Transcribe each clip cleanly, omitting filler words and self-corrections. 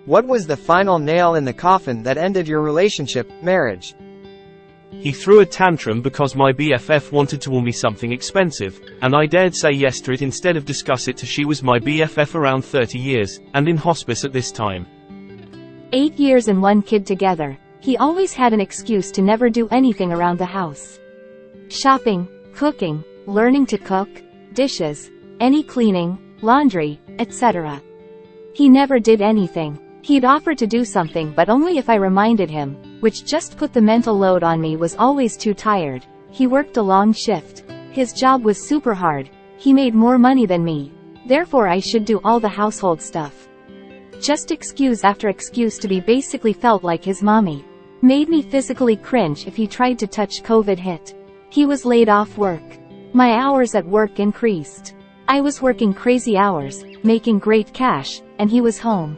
What was the final nail in the coffin that ended your relationship, marriage? He threw a tantrum because my BFF wanted to buy me something expensive, and I dared say yes to it instead of discuss it. She was my BFF around 30 years, and in hospice at this time. 8 years and 1 kid together. He always had an excuse to never do anything around the house. Shopping, cooking, learning to cook, dishes, any cleaning, laundry, etc. He never did anything. He'd offer to do something but only if I reminded him, which just put the mental load on me. Was always too tired. He worked a long shift. His job was super hard. He made more money than me. Therefore I should do all the household stuff. Just excuse after excuse to be basically felt like his mommy. Made me physically cringe if he tried to touch. COVID hit. He was laid off work. My hours at work increased. I was working crazy hours, making great cash, and he was home.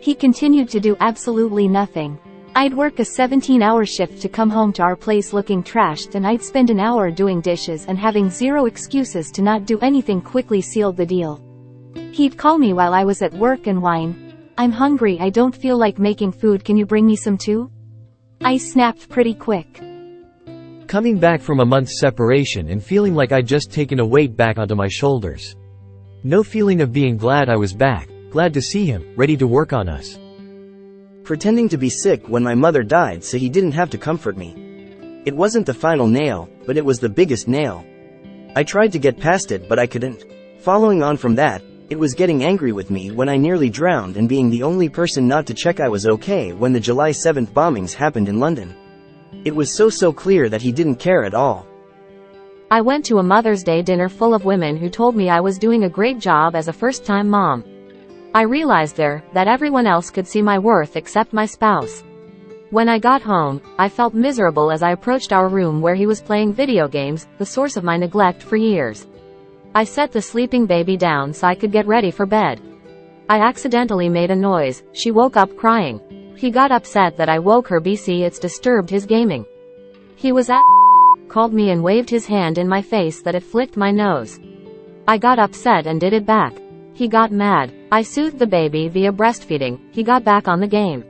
He continued to do absolutely nothing. I'd work a 17-hour shift to come home to our place looking trashed, and I'd spend an hour doing dishes and having zero excuses to not do anything. Quickly sealed the deal. He'd call me while I was at work and whine, "I'm hungry, I don't feel like making food, can you bring me some too?" I snapped pretty quick. Coming back from a month's separation and feeling like I'd just taken a weight back onto my shoulders. No feeling of being glad I was back, glad to see him, ready to work on us. Pretending to be sick when my mother died so he didn't have to comfort me. It wasn't the final nail, but it was the biggest nail. I tried to get past it but I couldn't. Following on from that, it was getting angry with me when I nearly drowned and being the only person not to check I was okay when the July 7th bombings happened in London. It was so clear that he didn't care at all. I went to a Mother's Day dinner full of women who told me I was doing a great job as a first-time mom. I realized there that everyone else could see my worth except my spouse. When I got home, I felt miserable as I approached our room where he was playing video games, the source of my neglect for years. I set the sleeping baby down so I could get ready for bed. I accidentally made a noise. She woke up crying. He got upset that I woke her because it's disturbed his gaming. He was called me and waved his hand in my face that it flicked my nose. I got upset and did it back. He got mad. I soothed the baby via breastfeeding. He got back on the game.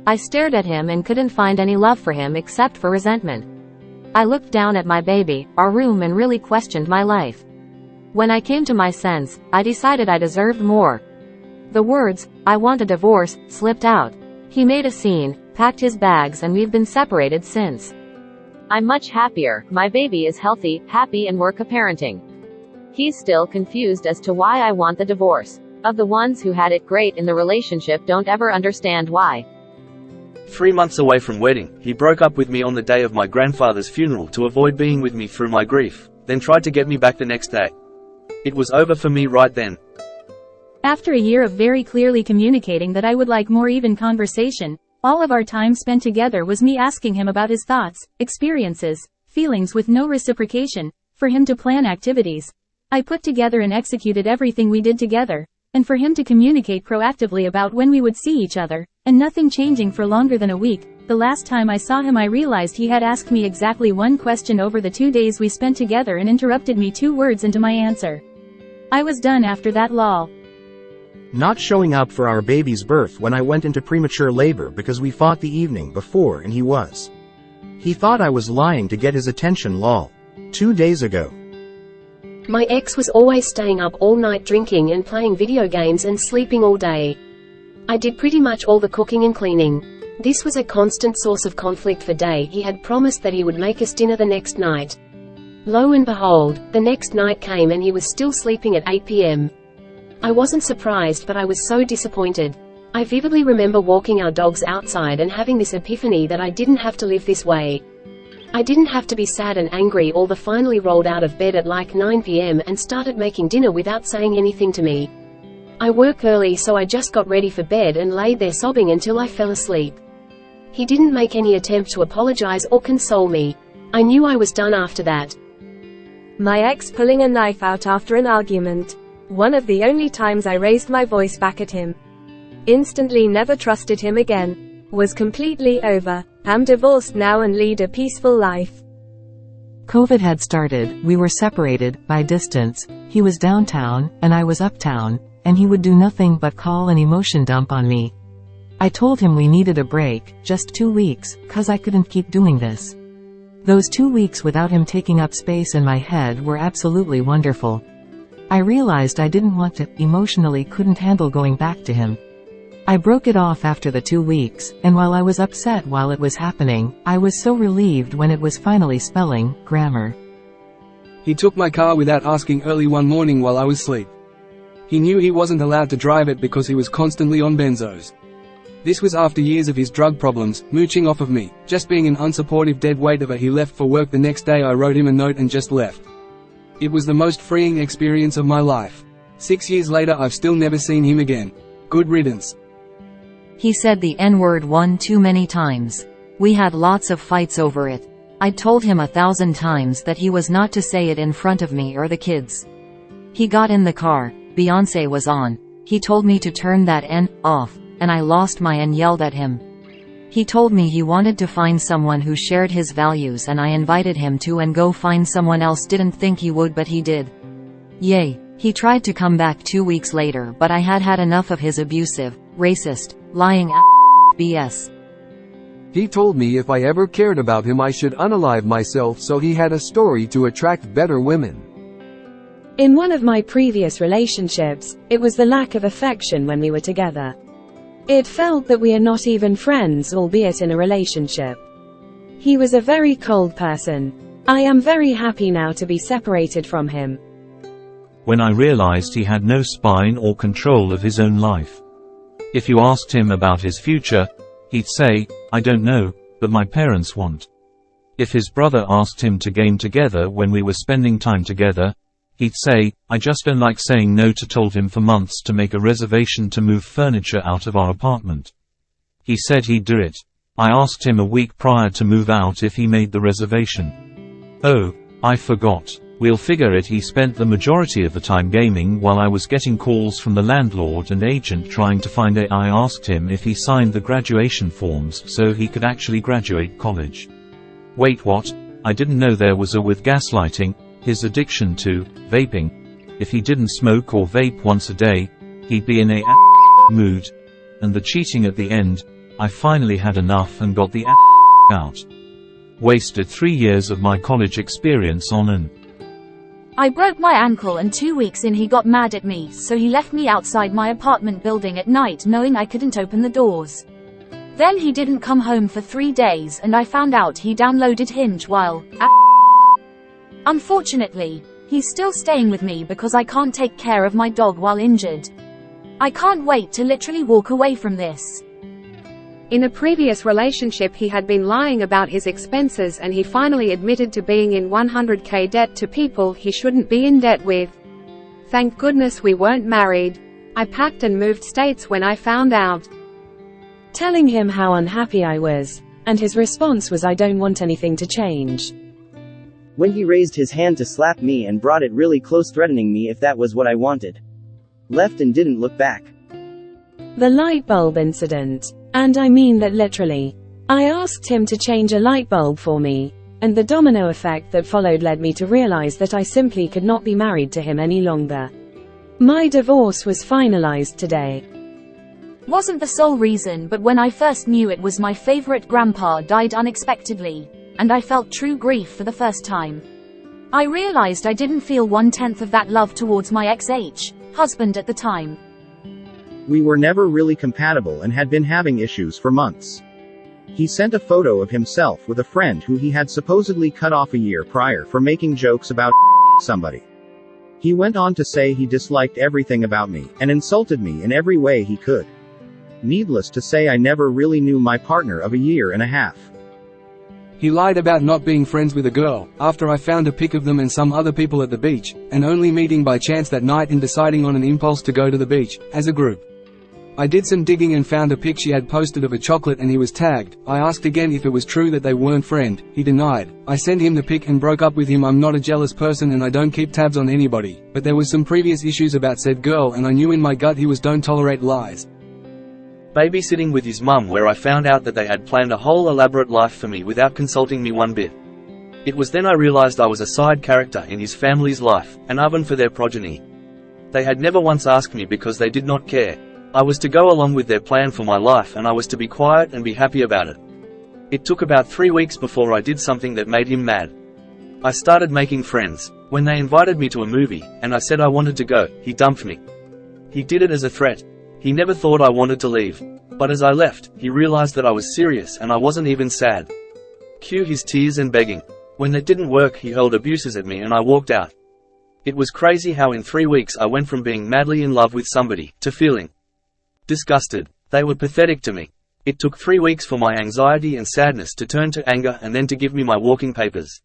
I stared at him and couldn't find any love for him except for resentment. I looked down at my baby, our room, and really questioned my life. When I came to my sense, I decided I deserved more. The words, "I want a divorce," slipped out. He made a scene, packed his bags, and we've been separated since. I'm much happier, my baby is healthy, happy, and we're co-parenting. He's still confused as to why I want the divorce. Of the ones who had it great in the relationship don't ever understand why. 3 months away from wedding, he broke up with me on the day of my grandfather's funeral to avoid being with me through my grief, then tried to get me back the next day. It was over for me right then. After a year of very clearly communicating that I would like more even conversation, all of our time spent together was me asking him about his thoughts, experiences, feelings with no reciprocation, for him to plan activities. I put together and executed everything we did together, and for him to communicate proactively about when we would see each other, and nothing changing for longer than a week. The last time I saw him I realized he had asked me exactly one question over the 2 days we spent together and interrupted me 2 words into my answer. I was done after that. Lol. Not showing up for our baby's birth when I went into premature labor because we fought the evening before and he was. He thought I was lying to get his attention. Lol. 2 days ago. My ex was always staying up all night drinking and playing video games and sleeping all day. I did pretty much all the cooking and cleaning. This was a constant source of conflict for day. He had promised that he would make us dinner the next night. Lo and behold, the next night came and he was still sleeping at 8 p.m. I wasn't surprised, but I was so disappointed. I vividly remember walking our dogs outside and having this epiphany that I didn't have to live this way. I didn't have to be sad and angry all the finally rolled out of bed at like 9 p.m. and started making dinner without saying anything to me. I work early, so I just got ready for bed and laid there sobbing until I fell asleep. He didn't make any attempt to apologize or console me. I knew I was done after that. My ex pulling a knife out after an argument. One of the only times I raised my voice back at him. Instantly never trusted him again. Was completely over. Am divorced now and lead a peaceful life. COVID had started, we were separated, by distance. He was downtown, and I was uptown, and he would do nothing but call and emotion dump on me. I told him we needed a break, just 2 weeks, 'cause I couldn't keep doing this. Those 2 weeks without him taking up space in my head were absolutely wonderful. I realized I didn't want to, emotionally couldn't handle going back to him. I broke it off after the 2 weeks, and while I was upset while it was happening, I was so relieved when it was finally spelling grammar. He took my car without asking early one morning while I was asleep. He knew he wasn't allowed to drive it because he was constantly on benzos. This was after years of his drug problems, mooching off of me, just being an unsupportive dead weight of a he left for work the next day. I wrote him a note and just left. It was the most freeing experience of my life. 6 years later I've still never seen him again. Good riddance. He said the N-word one too many times. We had lots of fights over it. I told him 1,000 times that he was not to say it in front of me or the kids. He got in the car, Beyoncé was on. He told me to turn that N off, and I lost my and yelled at him. He told me he wanted to find someone who shared his values and I invited him to and go find someone else. Didn't think he would but he did. Yay. He tried to come back 2 weeks later but I had had enough of his abusive, racist, lying BS. He told me if I ever cared about him I should unalive myself, so he had a story to attract better women. In one of my previous relationships, it was the lack of affection when we were together. It felt that we are not even friends, albeit in a relationship. He was a very cold person. I am very happy now to be separated from him. When I realized he had no spine or control of his own life. If you asked him about his future, he'd say, I don't know, but my parents want. If his brother asked him to game together when we were spending time together, he'd say, I just don't like saying no. Told him for months to make a reservation to move furniture out of our apartment. He said he'd do it. I asked him a week prior to move out if he made the reservation. Oh, I forgot. We'll figure it. He spent the majority of the time gaming while I was getting calls from the landlord and agent trying to find a. I asked him if he signed the graduation forms so he could actually graduate college. Wait, what? I didn't know there was a with gaslighting. His addiction to vaping. If he didn't smoke or vape once a day, he'd be in a mood. And the cheating at the end, I finally had enough and got the out. Wasted 3 years of my college experience on an. I broke my ankle and 2 weeks in he got mad at me, so he left me outside my apartment building at night knowing I couldn't open the doors. Then he didn't come home for 3 days and I found out he downloaded Hinge while Unfortunately, he's still staying with me because I can't take care of my dog while injured. I can't wait to literally walk away from this. In a previous relationship he had been lying about his expenses and he finally admitted to being in 100k debt to people he shouldn't be in debt with. Thank goodness we weren't married. I packed and moved states when I found out. Telling him how unhappy I was, and his response was I don't want anything to change. When he raised his hand to slap me and brought it really close, threatening me if that was what I wanted. Left and didn't look back. The light bulb incident. And I mean that literally. I asked him to change a light bulb for me, and the domino effect that followed led me to realize that I simply could not be married to him any longer. My divorce was finalized today. Wasn't the sole reason, but when I first knew it was my favorite grandpa died unexpectedly, and I felt true grief for the first time. I realized I didn't feel 1/10 of that love towards my ex-husband at the time. We were never really compatible and had been having issues for months. He sent a photo of himself with a friend who he had supposedly cut off a year prior for making jokes about somebody. He went on to say he disliked everything about me, and insulted me in every way he could. Needless to say, I never really knew my partner of a year and a half. He lied about not being friends with a girl, after I found a pic of them and some other people at the beach, and only meeting by chance that night and deciding on an impulse to go to the beach, as a group. I did some digging and found a pic she had posted of a chocolate and he was tagged. I asked again if it was true that they weren't friends. He denied. I sent him the pic and broke up with him. I'm not a jealous person and I don't keep tabs on anybody, but there was some previous issues about said girl and I knew in my gut he was don't tolerate lies. Babysitting with his mum, where I found out that they had planned a whole elaborate life for me without consulting me one bit. It was then I realized I was a side character in his family's life, an oven for their progeny. They had never once asked me because they did not care. I was to go along with their plan for my life and I was to be quiet and be happy about it. It took about 3 weeks before I did something that made him mad. I started making friends. When they invited me to a movie, and I said I wanted to go, he dumped me. He did it as a threat. He never thought I wanted to leave. But as I left, he realized that I was serious and I wasn't even sad. Cue his tears and begging. When that didn't work, he hurled abuses at me and I walked out. It was crazy how in 3 weeks I went from being madly in love with somebody, to feeling disgusted. They were pathetic to me. It took 3 weeks for my anxiety and sadness to turn to anger and then to give me my walking papers.